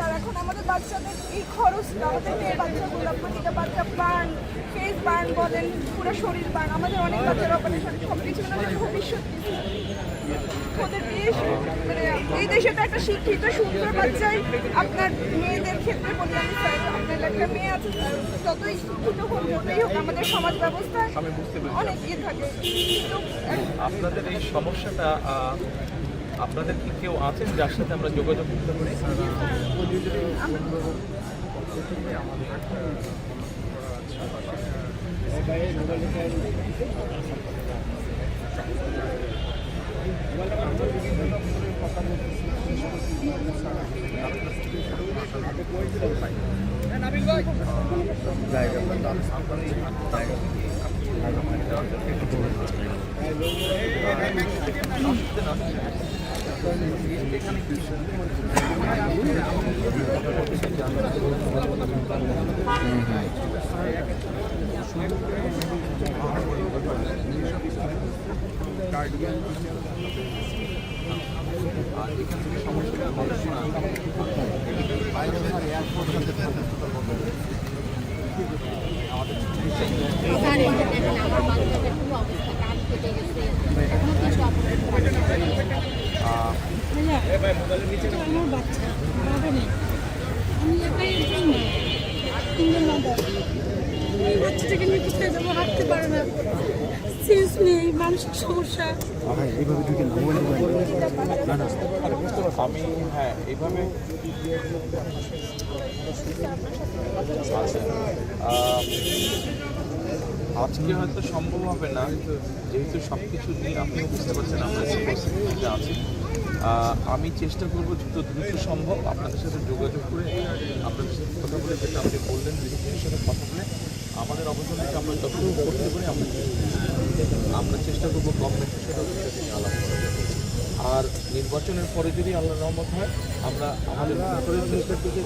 Sir এখন আমাদের বাচ্চাদের এই খরচটা আমাদের মেয়ে বাচ্চাগুলো প্রতিটা বাচ্চা বার্ন ফেস বার্ন বলেন পুরো শরীর বার্ন আমাদের অনেক বাচ্চার অপারেশন সব কিছু আমাদের ভবিষ্যৎ ওদের বিয়ে মানে এই দেশে তো একটা শিক্ষিত সুন্দর বাচ্চাই আপনার মেয়েদের ক্ষেত্রে বলি আমি স্যার আপনার একটা মেয়ে আছে যতই শিক্ষিত হোক যতই হোক আমাদের সমাজ ব্যবস্থায় অনেক ইয়ে থাকে কিন্তু আপনাদের এই সমস্যাটা আপনাদের কি কেউ আছেন যার সাথে আমরা যোগাযোগ করতে পারি? আমার বাচ্চাদের খুব অবস্থা কাজ কেটে গেছে এখনো কিছু আমার বাচ্চা বাবা নেই আমি একাই একজন মা সিঙ্গেল মাদার এই বাচ্চাটাকে নিয়ে কোথায় যাবো হাঁটতে পারে না সেন্স নেই মানসিক সমস্যা এইভাবে ঢুকে আমি হ্যাঁ এইভাবে আজকে হয়তো সম্ভব হবে না যেহেতু সব কিছু নিয়ে আপনিও বুঝতে পারছেন আমরা যে পরিস্থিতিতে আছি আমি চেষ্টা করবো যত দ্রুত সম্ভব আপনাদের সাথে যোগাযোগ করে আপনাদের সাথে কথা বলে যেটা আপনি বললেন বিরোধীদের সাথে কথা বলে আমাদের অবদানকে আমরা যতটুকু করতে পারি আমরা চেষ্টা করবো গভর্নমেন্টের সাথে আলাপ করার জন্য। আর নির্বাচনের পরে যদি আল্লাহর রহমত হয় আমরা আমাদের চেষ্টার দিকে